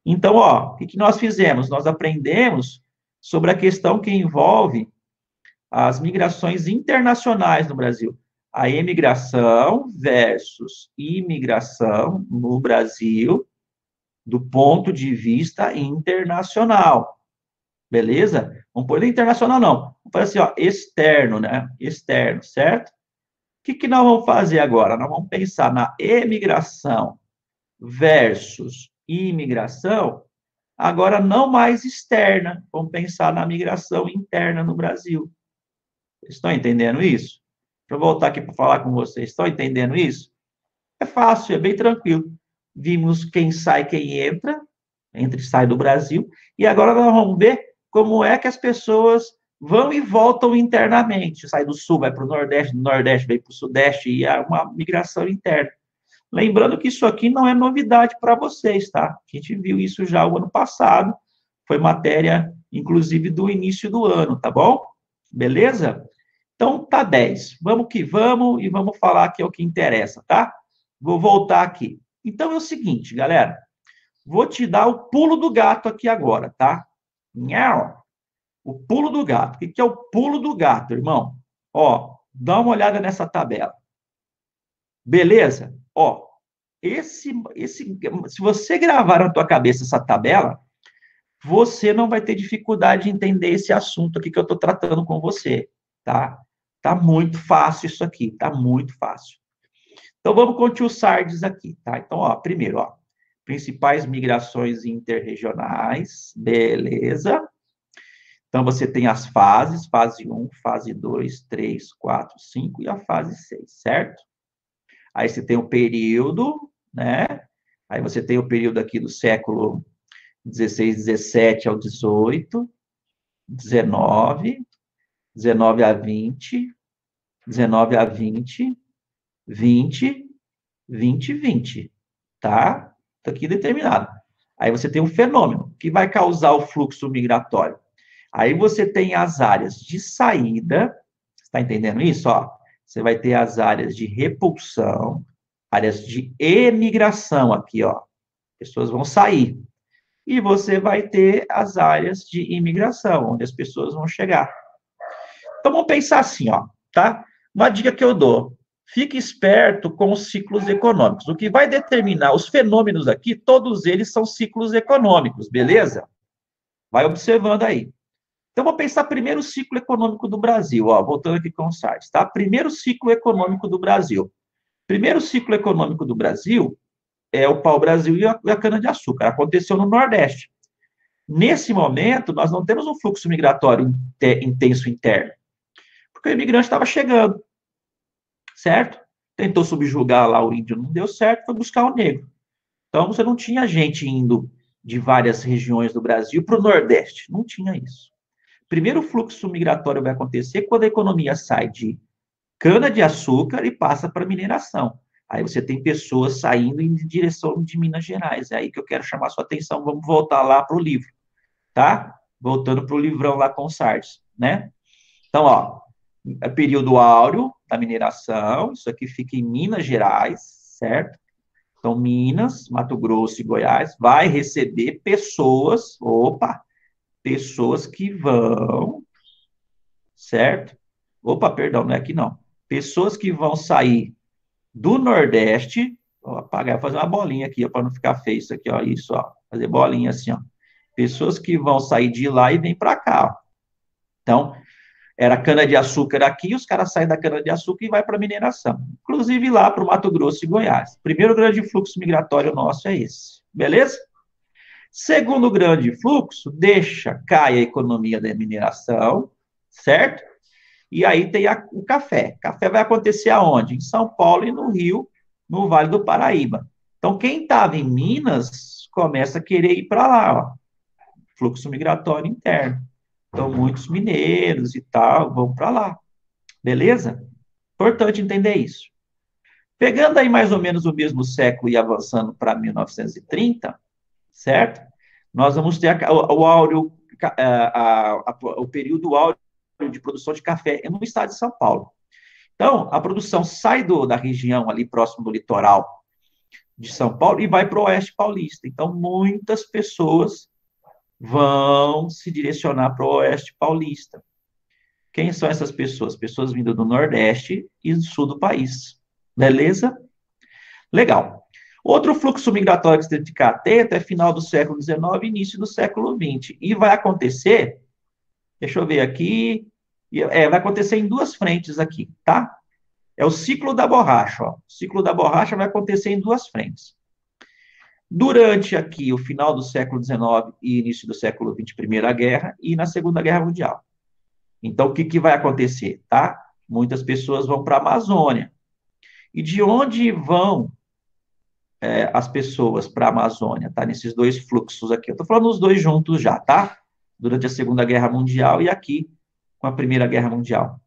Então, ó, o que nós fizemos? Nós aprendemos sobre a questão que envolve as migrações internacionais no Brasil. A emigração versus imigração no Brasil do ponto de vista internacional. Beleza? Vamos pôr internacional, não. Vamos fazer assim, ó, externo, né? Externo, certo? O que nós vamos fazer agora? Nós vamos pensar na emigração versus imigração, agora não mais externa. Vamos pensar na migração interna no Brasil. Estão entendendo isso? Deixa eu voltar aqui para falar com vocês. Estão entendendo isso? É fácil, é bem tranquilo. Vimos quem sai, quem entra e sai do Brasil, e agora nós vamos ver como é que as pessoas vão e voltam internamente. Sai do sul, vai para o Nordeste, do Nordeste vai para o Sudeste, e é uma migração interna. Lembrando que isso aqui não é novidade para vocês, tá? A gente viu isso já o ano passado, foi matéria, inclusive, do início do ano, tá bom? Beleza? Então, tá 10. Vamos que vamos e vamos falar que é o que interessa, tá? Vou voltar aqui. Então, é o seguinte, galera. Vou te dar o pulo do gato aqui agora, tá? Nhau. O pulo do gato. O que é o pulo do gato, irmão? Ó, dá uma olhada nessa tabela. Beleza? Ó, se você gravar na tua cabeça essa tabela, você não vai ter dificuldade de entender esse assunto aqui que eu estou tratando com você, tá? Tá muito fácil isso aqui, tá muito fácil. Então, vamos com o tio Sardes aqui, tá? Então, ó, primeiro, ó, principais migrações interregionais, beleza. Então, você tem as fases, fase 1, fase 2, 3, 4, 5 e a fase 6, certo? Aí você tem o período, né? Aí você tem o período aqui do século 16, 17 ao 18, 19, 19 a 20, 19 a 20, 20, 20, 20, tá? Tá aqui determinado. Aí você tem um fenômeno que vai causar o fluxo migratório. Aí você tem as áreas de saída, está entendendo isso? Ó, você vai ter as áreas de repulsão, áreas de emigração aqui, ó. Pessoas vão sair. E você vai ter as áreas de imigração, onde as pessoas vão chegar. Então vamos pensar assim, ó, tá? Uma dica que eu dou: fique esperto com os ciclos econômicos. O que vai determinar os fenômenos aqui, todos eles são ciclos econômicos, beleza? Vai observando aí. Então, vou pensar primeiro o ciclo econômico do Brasil, ó, voltando aqui com o SARS, tá? Primeiro ciclo econômico do Brasil. Primeiro ciclo econômico do Brasil é o pau-brasil e a cana-de-açúcar. Aconteceu no Nordeste. Nesse momento, nós não temos um fluxo migratório intenso interno, porque o imigrante estava chegando, certo? Tentou subjugar lá o índio, não deu certo, foi buscar o negro. Então, você não tinha gente indo de várias regiões do Brasil para o Nordeste. Não tinha isso. Primeiro fluxo migratório vai acontecer quando a economia sai de cana-de-açúcar e passa para mineração. Aí você tem pessoas saindo em direção de Minas Gerais. É aí que eu quero chamar a sua atenção. Vamos voltar lá para o livro, tá? Voltando para o livrão lá com o Sardes, né? Então, ó, é período áureo da mineração. Isso aqui fica em Minas Gerais, certo? Então, Minas, Mato Grosso e Goiás vai receber pessoas, opa, pessoas que vão, certo? Opa, perdão, não é aqui não. Pessoas que vão sair do Nordeste, vou apagar, fazer uma bolinha aqui, para não ficar feio isso aqui, ó, isso, ó, fazer bolinha assim, ó. Pessoas que vão sair de lá e vêm para cá, ó. Então, era cana-de-açúcar aqui, os caras saem da cana-de-açúcar e vai para mineração. Inclusive lá para o Mato Grosso e Goiás. Primeiro grande fluxo migratório nosso é esse, beleza? Segundo grande fluxo, cai a economia da mineração, certo? E aí tem o café. Café vai acontecer aonde? Em São Paulo e no Rio, no Vale do Paraíba. Então, quem estava em Minas começa a querer ir para lá, ó. Fluxo migratório interno. Então, muitos mineiros e tal vão para lá. Beleza? Importante entender isso. Pegando aí mais ou menos o mesmo século e avançando para 1930, certo? Nós vamos ter o áureo, o período áureo de produção de café no estado de São Paulo. Então, a produção sai da região ali próximo do litoral de São Paulo e vai para o Oeste Paulista. Então, muitas pessoas vão se direcionar para o Oeste Paulista. Quem são essas pessoas? Pessoas vindas do Nordeste e do Sul do país. Beleza? Legal. Outro fluxo migratório que você tem que ficar atento é final do século XIX e início do século XX. E vai acontecer, deixa eu ver aqui, vai acontecer em duas frentes aqui, tá? É o ciclo da borracha, ó. O ciclo da borracha vai acontecer em duas frentes. Durante aqui o final do século XIX e início do século XX, Primeira Guerra, e na Segunda Guerra Mundial. Então, o que vai acontecer, tá? Muitas pessoas vão para a Amazônia. E de onde vão as pessoas para a Amazônia, tá? Nesses dois fluxos aqui. Eu estou falando os dois juntos já, tá? Durante a Segunda Guerra Mundial e aqui com a Primeira Guerra Mundial.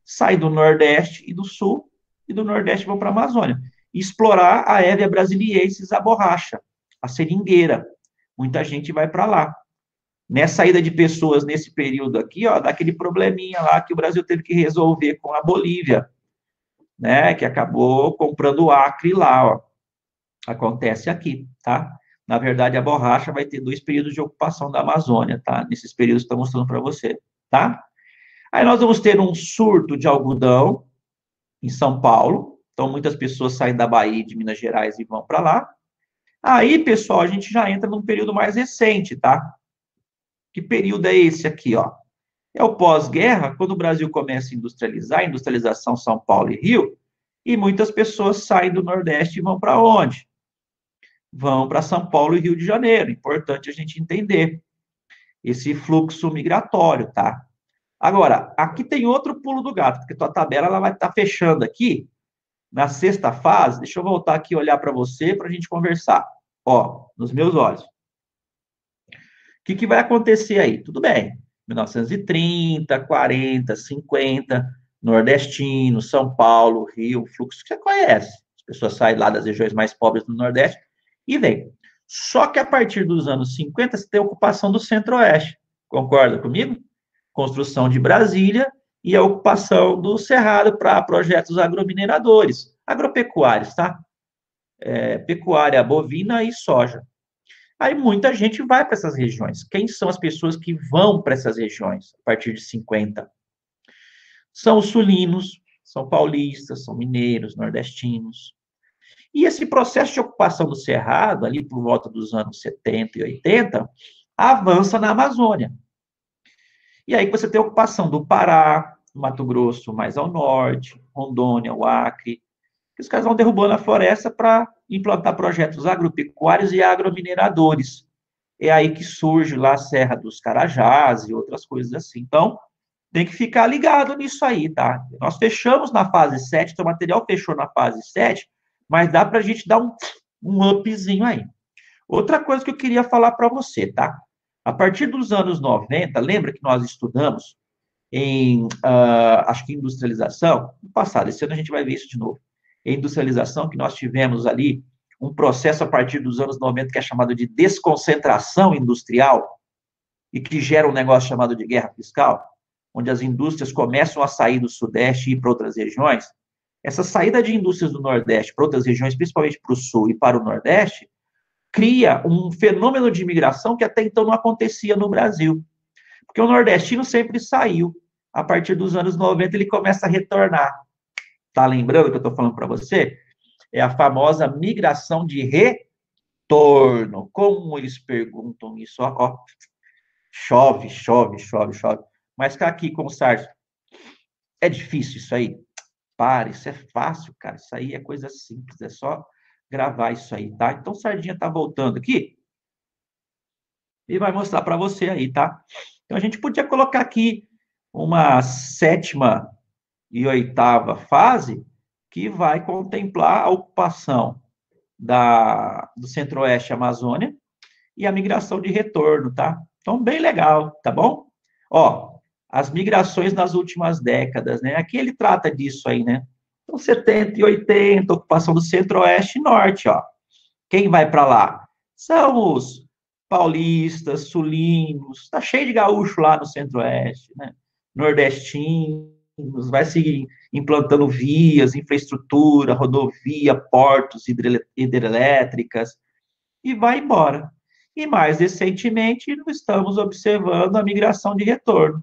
Sai do Nordeste e do Sul, e do Nordeste vão para a Amazônia. E explorar a Hevea brasiliensis, a borracha, a seringueira. Muita gente vai para lá. Nessa saída de pessoas nesse período aqui, ó, daquele probleminha lá que o Brasil teve que resolver com a Bolívia, né? Que acabou comprando o Acre lá, ó. Acontece aqui, tá? Na verdade, a borracha vai ter 2 períodos de ocupação da Amazônia, tá? Nesses períodos que estou mostrando para você, tá? Aí nós vamos ter um surto de algodão em São Paulo. Então, muitas pessoas saem da Bahia e de Minas Gerais e vão para lá. Aí, pessoal, a gente já entra num período mais recente, tá? Que período é esse aqui, ó? É o pós-guerra, quando o Brasil começa a industrializar, industrialização São Paulo e Rio, e muitas pessoas saem do Nordeste e vão para onde? Vão para São Paulo e Rio de Janeiro. Importante a gente entender esse fluxo migratório, tá? Agora, aqui tem outro pulo do gato, porque tua tabela ela vai estar fechando aqui na sexta fase. Deixa eu voltar aqui e olhar para você para a gente conversar. Ó, nos meus olhos. O que vai acontecer aí? Tudo bem. 1930, 40, 50, nordestino, São Paulo, Rio, fluxo que você conhece. As pessoas saem lá das regiões mais pobres do Nordeste e vem. Só que a partir dos anos 50, você tem a ocupação do Centro-Oeste. Concorda comigo? Construção de Brasília e a ocupação do Cerrado para projetos agromineradores, agropecuários, tá? Pecuária bovina e soja. Aí muita gente vai para essas regiões. Quem são as pessoas que vão para essas regiões a partir de 50? São os sulinos, são paulistas, são mineiros, nordestinos. E esse processo de ocupação do Cerrado, ali por volta dos anos 70 e 80, avança na Amazônia. E aí você tem a ocupação do Pará, Mato Grosso mais ao norte, Rondônia, o Acre, que os caras vão derrubando a floresta para implantar projetos agropecuários e agromineradores. É aí que surge lá a Serra dos Carajás e outras coisas assim. Então, tem que ficar ligado nisso aí, tá? Nós fechamos na fase 7, o material fechou na fase 7, mas dá para a gente dar um upzinho aí. Outra coisa que eu queria falar para você, tá? A partir dos anos 90, lembra que nós estudamos em, acho que industrialização? No passado, esse ano a gente vai ver isso de novo. Em industrialização, que nós tivemos ali um processo a partir dos anos 90 que é chamado de desconcentração industrial e que gera um negócio chamado de guerra fiscal, onde as indústrias começam a sair do Sudeste e ir para outras regiões. Essa saída de indústrias do Nordeste para outras regiões, principalmente para o Sul e para o Nordeste, cria um fenômeno de imigração que até então não acontecia no Brasil. Porque o nordestino sempre saiu. A partir dos anos 90, ele começa a retornar. Tá lembrando que eu estou falando para você? É a famosa migração de retorno. Como eles perguntam isso? Ó, chove, chove, chove, chove. Mas cá aqui, com o Sarso, é difícil isso aí? Para, isso é fácil, cara. Isso aí é coisa simples, é só gravar isso aí, tá? Então, Sardinha tá voltando aqui e vai mostrar para você aí, tá? Então, a gente podia colocar aqui uma 7ª e 8ª fase que vai contemplar a ocupação do Centro-Oeste Amazônia e a migração de retorno, tá? Então, bem legal, tá bom? Ó, as migrações nas últimas décadas, né? Aqui ele trata disso aí, né? Então, 70 e 80, ocupação do Centro-Oeste e Norte, ó. Quem vai para lá? São os paulistas, sulinos, tá cheio de gaúcho lá no Centro-Oeste, né? Nordestino. vai seguir implantando vias, infraestrutura, rodovia, portos, hidrelétricas, e vai embora. E mais recentemente, estamos observando a migração de retorno.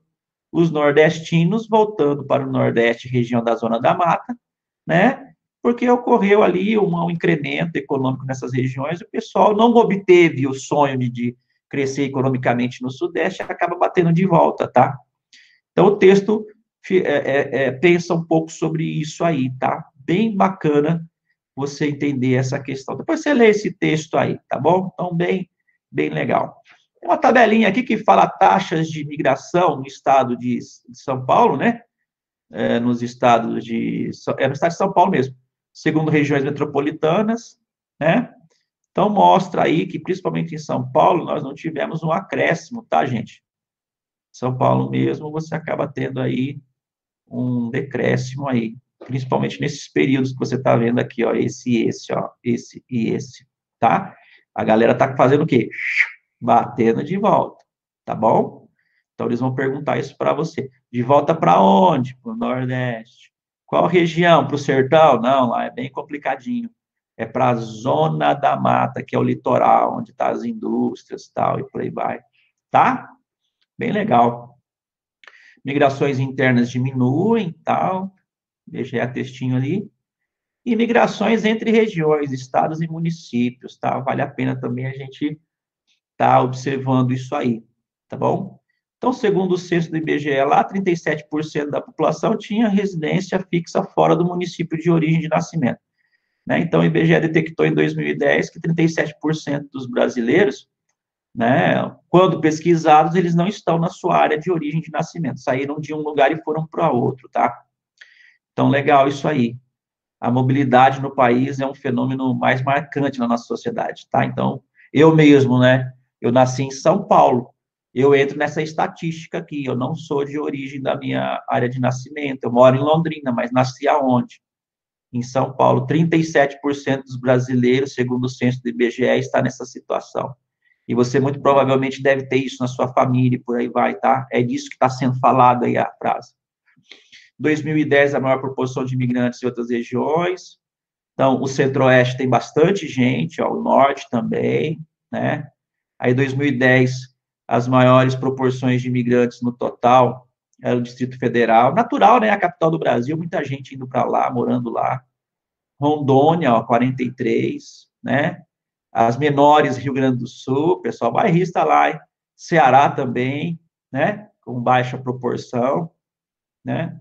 Os nordestinos voltando para o Nordeste, região da Zona da Mata, né? Porque ocorreu ali um incremento econômico nessas regiões, o pessoal não obteve o sonho de crescer economicamente no Sudeste, acaba batendo de volta, tá? Então, o texto pensa um pouco sobre isso aí, tá? Bem bacana você entender essa questão. Depois você lê esse texto aí, tá bom? Então, bem legal. Tem uma tabelinha aqui que fala taxas de migração no estado de São Paulo, né? Nos estados de... no estado de São Paulo mesmo. Segundo regiões metropolitanas, né? Então, mostra aí que, principalmente em São Paulo, nós não tivemos um acréscimo, tá, gente? São Paulo mesmo, você acaba tendo aí um decréscimo aí, principalmente nesses períodos que você está vendo aqui, ó, esse e esse, tá? A galera tá fazendo o quê? Batendo de volta, tá bom? Então, eles vão perguntar isso para você. De volta para onde? Para o Nordeste. Qual região? Para o Sertão? Não, lá é bem complicadinho. É para a Zona da Mata, que é o litoral, onde estão as indústrias tal, e por aí vai. Tá? Bem legal. Migrações internas diminuem, tal. Deixei a textinho ali. E migrações entre regiões, estados e municípios, tá? Vale a pena também a gente tá observando isso aí, tá bom? Então, segundo o censo do IBGE, lá 37% da população tinha residência fixa fora do município de origem de nascimento. Né? Então, o IBGE detectou em 2010 que 37% dos brasileiros, né, quando pesquisados, eles não estão na sua área de origem de nascimento, saíram de um lugar e foram para outro, tá? Então, legal isso aí. A mobilidade no país é um fenômeno mais marcante na nossa sociedade, tá? Então, eu mesmo, né, eu nasci em São Paulo, eu entro nessa estatística aqui, eu não sou de origem da minha área de nascimento, eu moro em Londrina, mas nasci aonde? Em São Paulo, 37% dos brasileiros, segundo o censo do IBGE, está nessa situação. E você muito provavelmente deve ter isso na sua família, e por aí vai, tá? É disso que está sendo falado aí a frase. 2010, a maior proporção de imigrantes em outras regiões. Então, o Centro-Oeste tem bastante gente, ó, o Norte também, né? Aí, 2010, as maiores proporções de imigrantes no total era o Distrito Federal. Natural, né? A capital do Brasil, muita gente indo para lá, morando lá. Rondônia, ó, 43, né? As menores, Rio Grande do Sul, pessoal bairrista lá, hein? Ceará também, né? Com baixa proporção, né?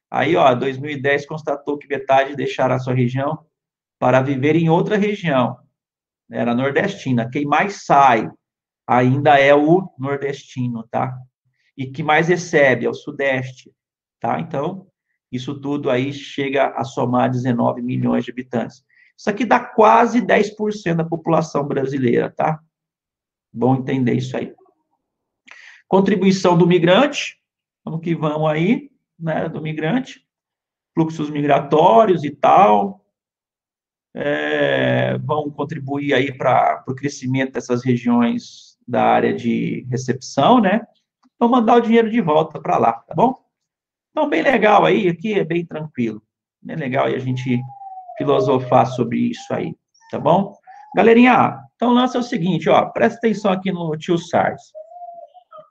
Aí, ó, 2010 constatou que metade deixaram a sua região para viver em outra região, era nordestina. Quem mais sai ainda é o nordestino, tá? E que mais recebe é o sudeste, tá? Então, isso tudo aí chega a somar 19 milhões de habitantes. Isso aqui dá quase 10% da população brasileira, tá? Bom entender isso aí. Contribuição do migrante, vamos que vamos aí, né, do migrante, fluxos migratórios e tal, vão contribuir aí para o crescimento dessas regiões da área de recepção, né? Vão mandar o dinheiro de volta para lá, tá bom? Então, bem legal aí, aqui é bem tranquilo. Bem legal aí a gente filosofar sobre isso aí, tá bom? Galerinha, então o lance é o seguinte, ó, presta atenção aqui no tio SARS.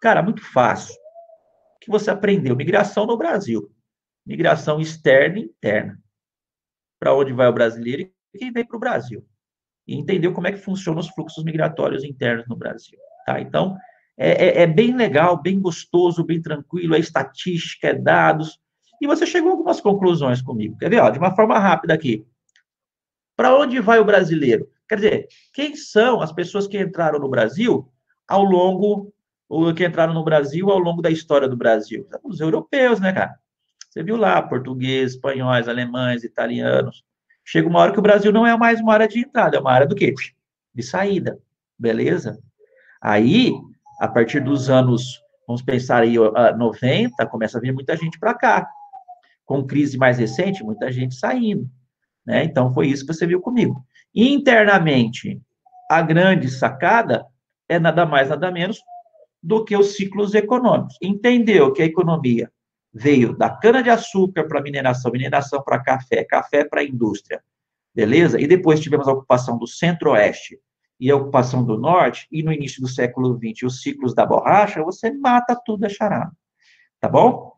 Cara, muito fácil. O que você aprendeu? Migração no Brasil. Migração externa e interna. Para onde vai o brasileiro e quem vem para o Brasil. E entendeu como é que funcionam os fluxos migratórios internos no Brasil. Tá? Então, é bem legal, bem gostoso, bem tranquilo, é estatística, é dados. E você chegou a algumas conclusões comigo. Quer ver? Ó, de uma forma rápida aqui. Para onde vai o brasileiro? Quer dizer, quem são as pessoas que entraram no Brasil ao longo, ou que entraram no Brasil ao longo da história do Brasil? Os europeus, né, cara? Você viu lá, português, espanhóis, alemães, italianos. Chega uma hora que o Brasil não é mais uma área de entrada, é uma área do quê? De saída, beleza? Aí, a partir dos anos, vamos pensar aí, 90, começa a vir muita gente para cá. Com crise mais recente, muita gente saindo. Né? Então, foi isso que você viu comigo. Internamente, a grande sacada é nada mais, nada menos do que os ciclos econômicos. Entendeu que a economia veio da cana-de-açúcar para mineração, mineração para café, café para indústria, beleza? E depois tivemos a ocupação do centro-oeste e a ocupação do norte, e no início do século XX, os ciclos da borracha, você mata tudo a charada, tá bom?